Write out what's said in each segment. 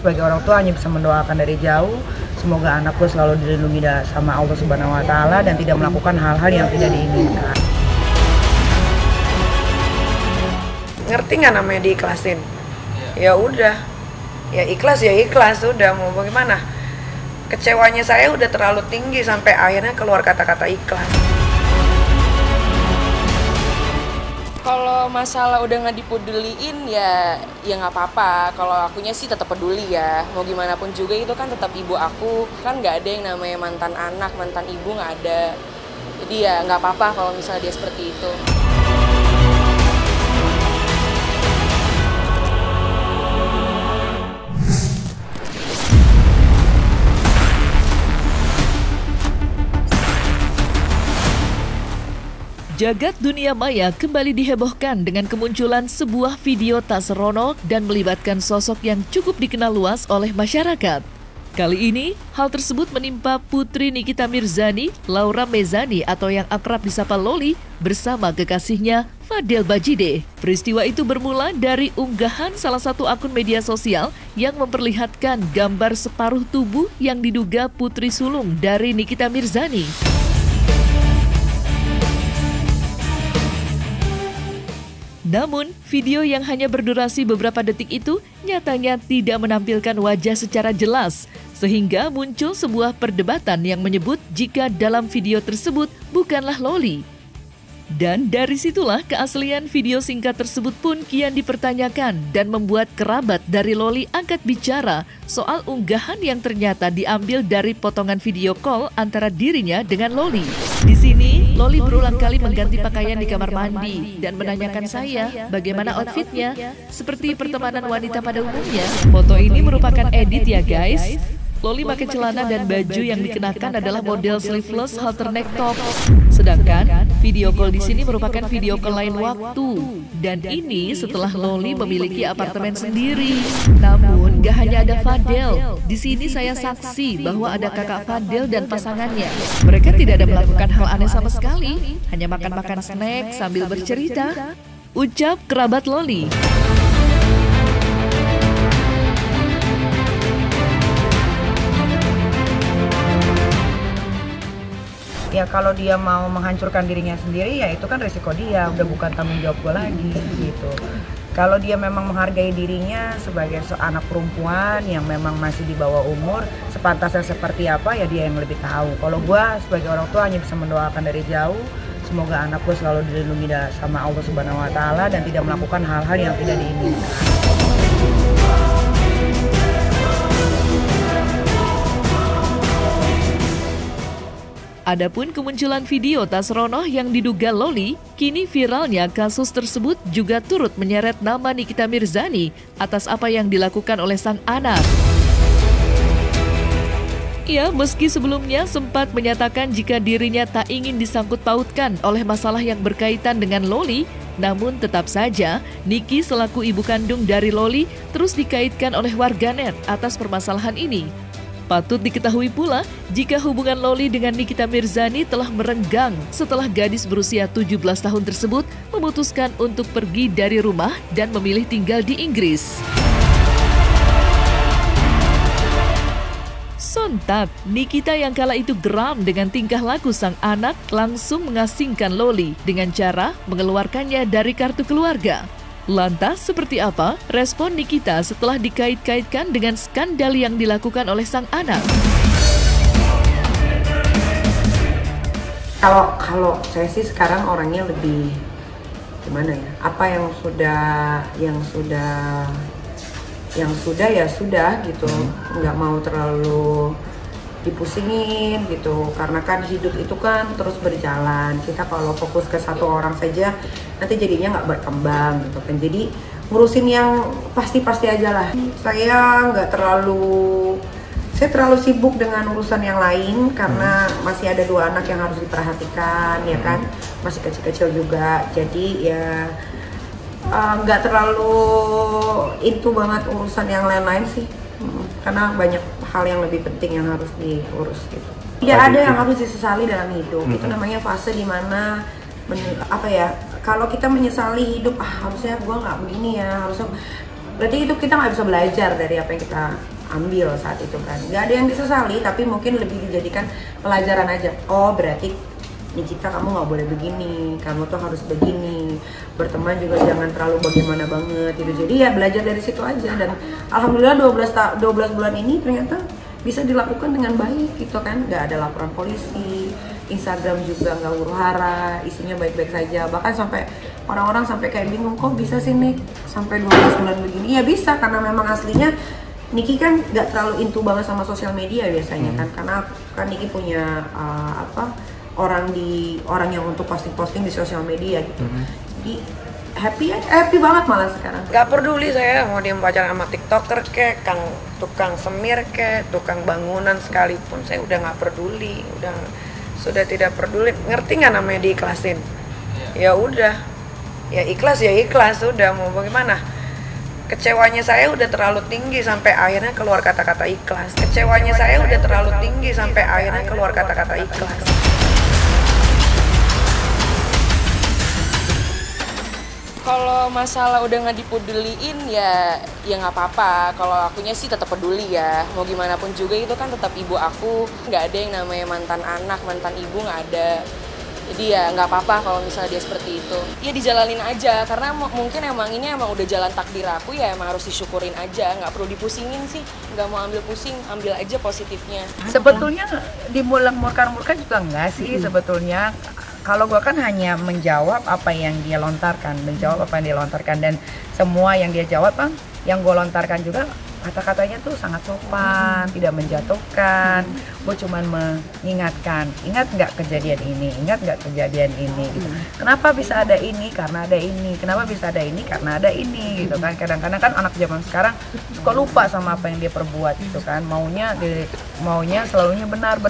Sebagai orang tua hanya bisa mendoakan dari jauh, semoga anakku selalu dilindungi sama Allah Subhanahu wa Ta'ala dan tidak melakukan hal-hal yang tidak diinginkan. Ngerti nggak namanya diikhlasin? Ya udah, ya ikhlas udah, mau bagaimana? Kecewanya saya udah terlalu tinggi sampai akhirnya keluar kata-kata ikhlas. Kalau masalah udah nggak dipeduliin ya nggak apa-apa. Kalau akunya sih tetap peduli ya. Mau gimana pun juga itu kan tetap ibu aku. Kan nggak ada yang namanya mantan anak, mantan ibu nggak ada. Jadi ya nggak apa-apa kalau misalnya dia seperti itu. Jagat dunia maya kembali dihebohkan dengan kemunculan sebuah video tak seronok dan melibatkan sosok yang cukup dikenal luas oleh masyarakat. Kali ini, hal tersebut menimpa putri Nikita Mirzani, Laura Mezani atau yang akrab disapa Loli, bersama kekasihnya Fadel Bajide. Peristiwa itu bermula dari unggahan salah satu akun media sosial yang memperlihatkan gambar separuh tubuh yang diduga putri sulung dari Nikita Mirzani. Namun, video yang hanya berdurasi beberapa detik itu nyatanya tidak menampilkan wajah secara jelas, sehingga muncul sebuah perdebatan yang menyebut jika dalam video tersebut bukanlah Loli. Dan dari situlah keaslian video singkat tersebut pun kian dipertanyakan dan membuat kerabat dari Loli angkat bicara soal unggahan yang ternyata diambil dari potongan video call antara dirinya dengan Loli. Di sini, Loli berulang kali mengganti pakaian di kamar mandi dan menanyakan saya bagaimana outfitnya, seperti pertemanan wanita pada umumnya. Foto ini merupakan edit ya guys. Loli pakai celana dan baju yang dikenakan adalah model sleeveless halter neck top. Sedangkan video call di sini merupakan video call lain waktu. Dan ini setelah Loli memiliki apartemen sendiri. Namun gak hanya ada Fadel. Di sini saya saksi bahwa ada kakak Fadel dan pasangannya. Mereka tidak ada melakukan hal aneh sama sekali. Hanya makan-makan snack sambil bercerita. Ucap kerabat Loli. Ya kalau dia mau menghancurkan dirinya sendiri ya itu kan resiko dia, udah bukan tanggung jawab gue lagi gitu. Kalau dia memang menghargai dirinya sebagai seorang anak perempuan yang memang masih di bawah umur, sepantasnya seperti apa ya dia yang lebih tahu. Kalau gue sebagai orang tua hanya bisa mendoakan dari jauh, semoga anakku selalu dilindungi sama Allah Subhanahu wa Ta'ala dan tidak melakukan hal-hal yang tidak diinginkan. Adapun kemunculan video tak seronoh yang diduga Loli, kini viralnya kasus tersebut juga turut menyeret nama Nikita Mirzani atas apa yang dilakukan oleh sang anak. Ia meski sebelumnya sempat menyatakan jika dirinya tak ingin disangkut pautkan oleh masalah yang berkaitan dengan Loli, namun tetap saja Niki selaku ibu kandung dari Loli terus dikaitkan oleh warganet atas permasalahan ini. Patut diketahui pula jika hubungan Loli dengan Nikita Mirzani telah merenggang setelah gadis berusia 17 tahun tersebut memutuskan untuk pergi dari rumah dan memilih tinggal di Inggris. Sontak, Nikita yang kala itu geram dengan tingkah laku sang anak langsung mengasingkan Loli dengan cara mengeluarkannya dari kartu keluarga. Lantas seperti apa respon Nikita setelah dikait-kaitkan dengan skandal yang dilakukan oleh sang anak? Kalau saya sih sekarang orangnya lebih gimana ya? Apa yang sudah ya sudah gitu. Nggak mau terlalu dipusingin gitu, karena kan hidup itu kan terus berjalan. Kita kalau fokus ke satu orang saja nanti jadinya nggak berkembang gitu kan. Jadi ngurusin yang pasti-pasti aja lah. Saya terlalu sibuk dengan urusan yang lain karena masih ada 2 anak yang harus diperhatikan ya kan, masih kecil-kecil juga. Jadi ya nggak terlalu itu banget urusan yang lain-lain sih, karena banyak hal yang lebih penting yang harus diurus gitu. Tidak ada yang harus disesali dalam hidup. Itu namanya fase dimana kalau kita menyesali hidup, harusnya gue nggak begini ya, harusnya berarti itu kita nggak bisa belajar dari apa yang kita ambil saat itu kan. Nggak ada yang disesali, tapi mungkin lebih dijadikan pelajaran aja. Oh berarti Nikita kamu nggak boleh begini, kamu tuh harus begini, berteman juga jangan terlalu bagaimana banget gitu. Jadi ya belajar dari situ aja, dan alhamdulillah 12 bulan ini ternyata bisa dilakukan dengan baik gitu kan. Nggak ada laporan polisi, Instagram juga nggak huru-hara, isinya baik-baik saja. Bahkan sampai orang-orang sampai kayak bingung, kok bisa sih Nik sampai 12 bulan begini? Ya bisa, karena memang aslinya Niki kan nggak terlalu into banget sama sosial media biasanya kan, karena kan Niki punya orang yang untuk posting di sosial media gitu. Jadi happy banget malah sekarang. Gak peduli saya mau dia pacaran sama tiktoker kek, tukang semir kek, tukang bangunan sekalipun, saya udah nggak peduli, sudah tidak peduli. Ngerti nggak namanya diikhlasin? Ya udah, ya ikhlas udah, mau bagaimana? Kecewanya saya udah terlalu tinggi sampai akhirnya keluar kata-kata ikhlas. Kalau masalah udah nggak dipeduliin ya nggak apa-apa. Kalau akunya sih tetap peduli ya. Mau gimana pun juga itu kan tetap ibu aku. Nggak ada yang namanya mantan anak, mantan ibu nggak ada. Jadi ya nggak apa-apa kalau misalnya dia seperti itu. Ya dijalanin aja, karena mungkin ini emang udah jalan takdir aku, ya emang harus disyukurin aja. Nggak perlu dipusingin sih, nggak mau ambil pusing, ambil aja positifnya. Sebetulnya dimurkan juga enggak sih sebetulnya. Kalau gue kan hanya menjawab apa yang dia lontarkan, dan semua yang dia jawab bang, yang gue lontarkan juga kata-katanya tuh sangat sopan, tidak menjatuhkan. Gue cuman mengingatkan, ingat nggak kejadian ini, gitu. Kenapa bisa ada ini? Karena ada ini. Kenapa bisa ada ini? Karena ada ini, gitu kan. Kadang-kadang kan anak zaman sekarang suka lupa sama apa yang dia perbuat, gitu kan. Maunya selalunya benar.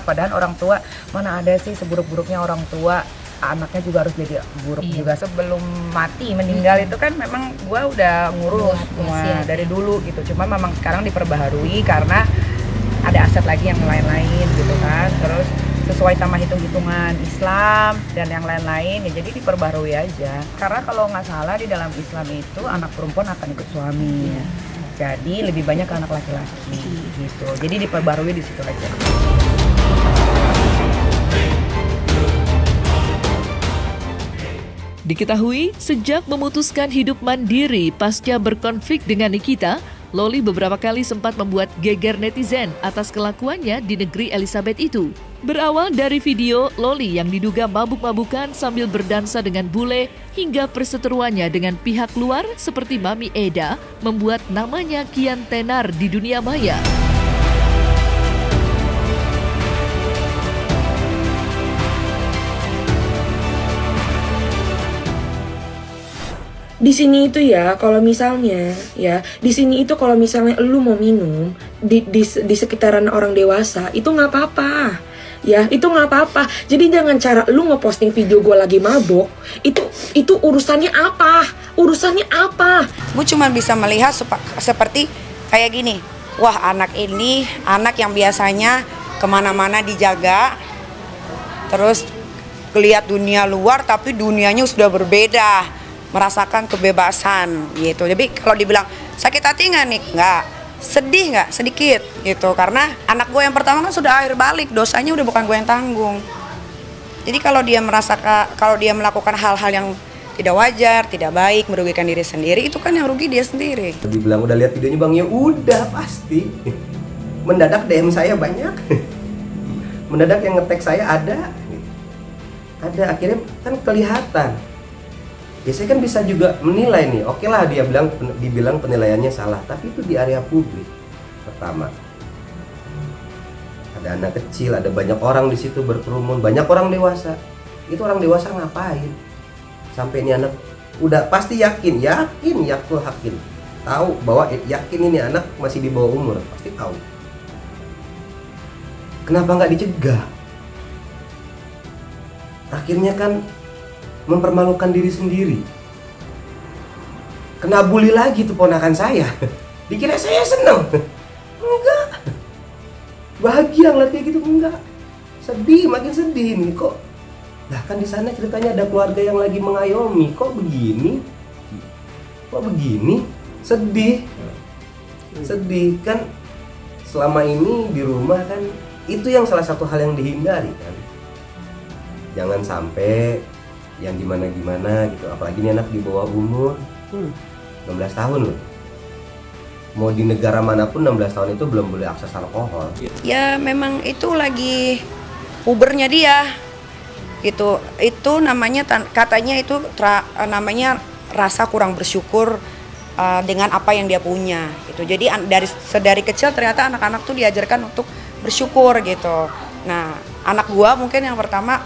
Padahal orang tua, mana ada sih seburuk-buruknya orang tua, anaknya juga harus jadi buruk juga. Sebelum meninggal itu kan memang gue udah ngurus semua dari dulu gitu. Cuma memang sekarang diperbaharui karena ada aset lagi yang lain-lain gitu kan. Terus sesuai sama hitung-hitungan Islam dan yang lain-lain, ya jadi diperbaharui aja. Karena kalau nggak salah di dalam Islam itu anak perempuan akan ikut suami. Jadi lebih banyak anak laki-laki gitu. Jadi diperbaharui di situ aja. Diketahui, sejak memutuskan hidup mandiri pasca berkonflik dengan Nikita, Loli beberapa kali sempat membuat geger netizen atas kelakuannya di negeri Elizabeth itu. Berawal dari video Loli yang diduga mabuk-mabukan sambil berdansa dengan bule, hingga perseteruannya dengan pihak luar seperti Mami Eda membuat namanya kian tenar di dunia maya. Di sini itu ya, kalau misalnya lu mau minum di sekitaran orang dewasa, itu nggak apa-apa. Ya, itu nggak apa-apa. Jadi jangan cara lu ngeposting video gue lagi mabok, itu urusannya apa? Gue cuma bisa melihat seperti kayak gini. Wah, anak ini anak yang biasanya kemana-mana dijaga, terus lihat dunia luar, tapi dunianya sudah berbeda, merasakan kebebasan gitu. Jadi kalau dibilang sakit hati nggak nih? Nggak. Sedih nggak? Sedikit gitu. Karena anak gue yang pertama kan sudah akhir balik, dosanya udah bukan gue yang tanggung. Jadi kalau dia melakukan hal-hal yang tidak wajar, tidak baik, merugikan diri sendiri, itu kan yang rugi dia sendiri. Dibilang udah lihat videonya bang, ya udah pasti. Mendadak DM saya banyak. Mendadak yang nge-tag saya ada, akhirnya kan kelihatan. Ya saya kan bisa juga menilai nih, oke lah dibilang penilaiannya salah, tapi itu di area publik. Pertama, ada anak kecil, ada banyak orang di situ berkerumun, banyak orang dewasa. Itu orang dewasa ngapain? Sampai ini anak udah pasti yakin, tahu bahwa yakin ini anak masih di bawah umur, pasti tahu. Kenapa nggak dicegah? Akhirnya kan mempermalukan diri sendiri. Kena bully lagi tuh ponakan saya. Dikira saya seneng. Enggak. Bahagia ngeliatnya gitu, enggak. Sedih, makin sedih nih kok. Lah kan di sana ceritanya ada keluarga yang lagi mengayomi. Kok begini? Sedih. Sedih kan, selama ini di rumah kan itu yang salah satu hal yang dihindari kan. Jangan sampai yang gimana-gimana gitu, apalagi ini anak di bawah umur 16 tahun loh. Mau di negara manapun 16 tahun itu belum boleh akses alkohol. Ya memang itu lagi pubernya dia. Itu namanya katanya itu namanya rasa kurang bersyukur dengan apa yang dia punya gitu. Jadi dari kecil ternyata anak-anak tuh diajarkan untuk bersyukur gitu. Nah, anak gua mungkin yang pertama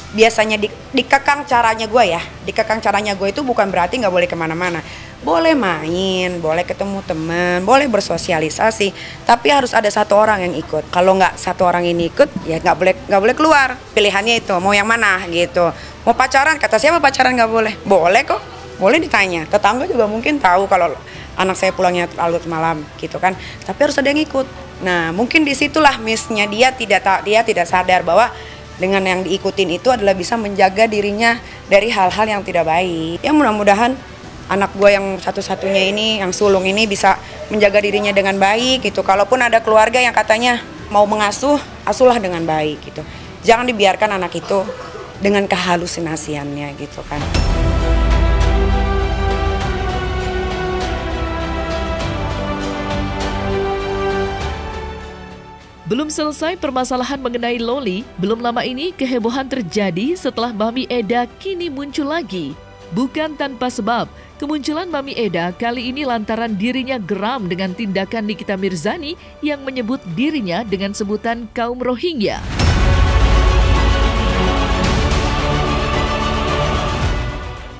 biasanya dikekang caranya gue itu bukan berarti nggak boleh kemana-mana, boleh main, boleh ketemu teman, boleh bersosialisasi, tapi harus ada satu orang yang ikut. Kalau nggak satu orang ini ikut, ya nggak boleh keluar. Pilihannya itu mau yang mana gitu. Mau pacaran, kata siapa pacaran nggak boleh? Boleh kok, boleh ditanya. Tetangga juga mungkin tahu kalau anak saya pulangnya larut malam gitu kan, tapi harus ada yang ikut. Nah mungkin disitulah miss-nya dia tidak sadar bahwa dengan yang diikutin itu adalah bisa menjaga dirinya dari hal-hal yang tidak baik. Ya mudah-mudahan anak gue yang satu-satunya ini, yang sulung ini bisa menjaga dirinya dengan baik gitu. Kalaupun ada keluarga yang katanya mau mengasuh, asuhlah dengan baik gitu. Jangan dibiarkan anak itu dengan kehalusinasiannya gitu kan. Belum selesai permasalahan mengenai Loli, belum lama ini kehebohan terjadi setelah Mami Eda kini muncul lagi. Bukan tanpa sebab, kemunculan Mami Eda kali ini lantaran dirinya geram dengan tindakan Nikita Mirzani yang menyebut dirinya dengan sebutan kaum Rohingya.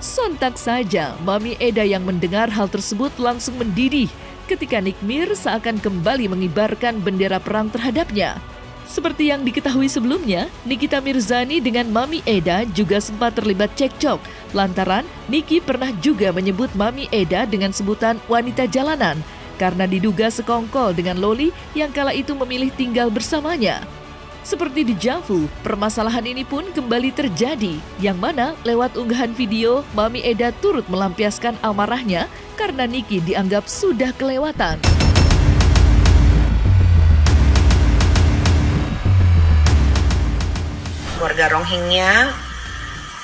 Sontak saja, Mami Eda yang mendengar hal tersebut langsung mendidih ketika Nikmir seakan kembali mengibarkan bendera perang terhadapnya. Seperti yang diketahui sebelumnya, Nikita Mirzani dengan Mami Eda juga sempat terlibat cekcok lantaran Niki pernah juga menyebut Mami Eda dengan sebutan wanita jalanan karena diduga sekongkol dengan Loli yang kala itu memilih tinggal bersamanya. Seperti di Javu, permasalahan ini pun kembali terjadi, yang mana lewat unggahan video, Mami Eda turut melampiaskan amarahnya karena Niki dianggap sudah kelewatan. Keluarga Rohingya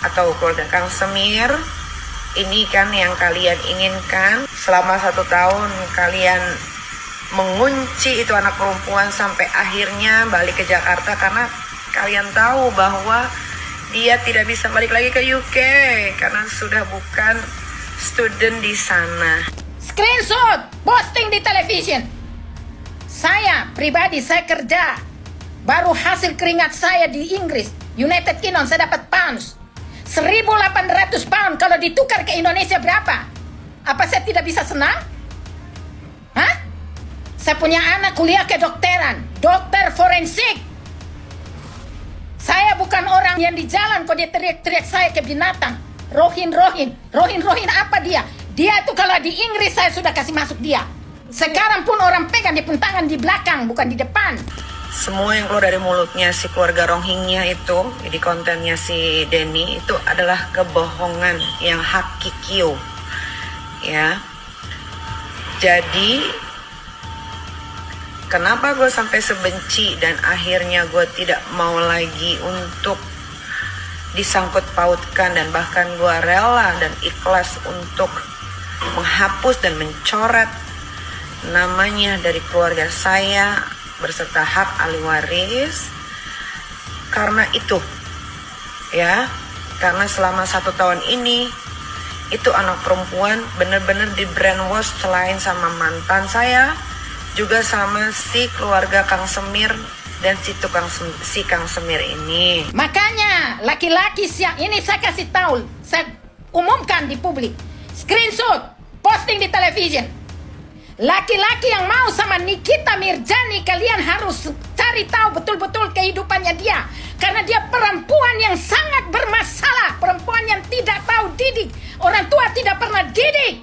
atau keluarga Kang Semir, ini kan yang kalian inginkan. Selama 1 tahun kalian mengunci itu anak perempuan sampai akhirnya balik ke Jakarta karena kalian tahu bahwa dia tidak bisa balik lagi ke UK karena sudah bukan student di sana. Screenshot, posting di television. Saya pribadi, saya kerja. Baru hasil keringat saya di Inggris, United Kingdom, saya dapat pounds. 1.800 pound kalau ditukar ke Indonesia berapa? Apa saya tidak bisa senang? Hah? Saya punya anak kuliah kedokteran, dokter forensik. Saya bukan orang yang di jalan kok dia teriak-teriak saya ke binatang. Rohin apa dia? Dia itu kalau di Inggris saya sudah kasih masuk dia. Sekarang pun orang pegang di tangan di belakang, bukan di depan. Semua yang keluar dari mulutnya si keluarga Rohingya itu, di kontennya si Denny itu adalah kebohongan yang hakiki, ya. Jadi kenapa gue sampai sebenci dan akhirnya gue tidak mau lagi untuk disangkut pautkan dan bahkan gue rela dan ikhlas untuk menghapus dan mencoret namanya dari keluarga saya berserta hak ahli waris karena itu, ya, karena selama 1 tahun ini itu anak perempuan benar-benar di brainwash selain sama mantan saya juga sama si keluarga Kang Semir dan si Kang Semir ini. Makanya laki-laki siang ini saya kasih tahu, saya umumkan di publik, screenshot, posting di television. Laki-laki yang mau sama Nikita Mirzani, kalian harus cari tahu betul-betul kehidupannya dia. Karena dia perempuan yang sangat bermasalah, perempuan yang tidak tahu didik. Orang tua tidak pernah didik.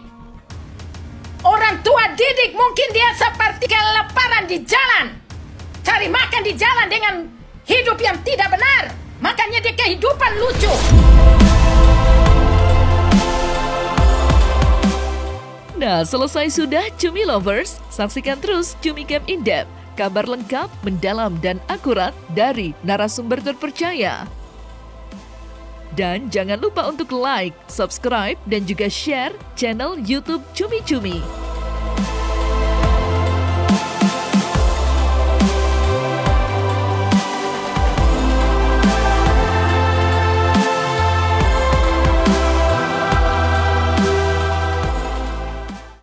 Orang tua didik mungkin dia seperti kelaparan di jalan, cari makan di jalan dengan hidup yang tidak benar. Makanya dia kehidupan lucu. Nah, selesai sudah Cumi Lovers, saksikan terus Cumi Camp In-Depth, kabar lengkap, mendalam, dan akurat dari narasumber terpercaya. Dan jangan lupa untuk like, subscribe, dan juga share channel YouTube Cumi Cumi.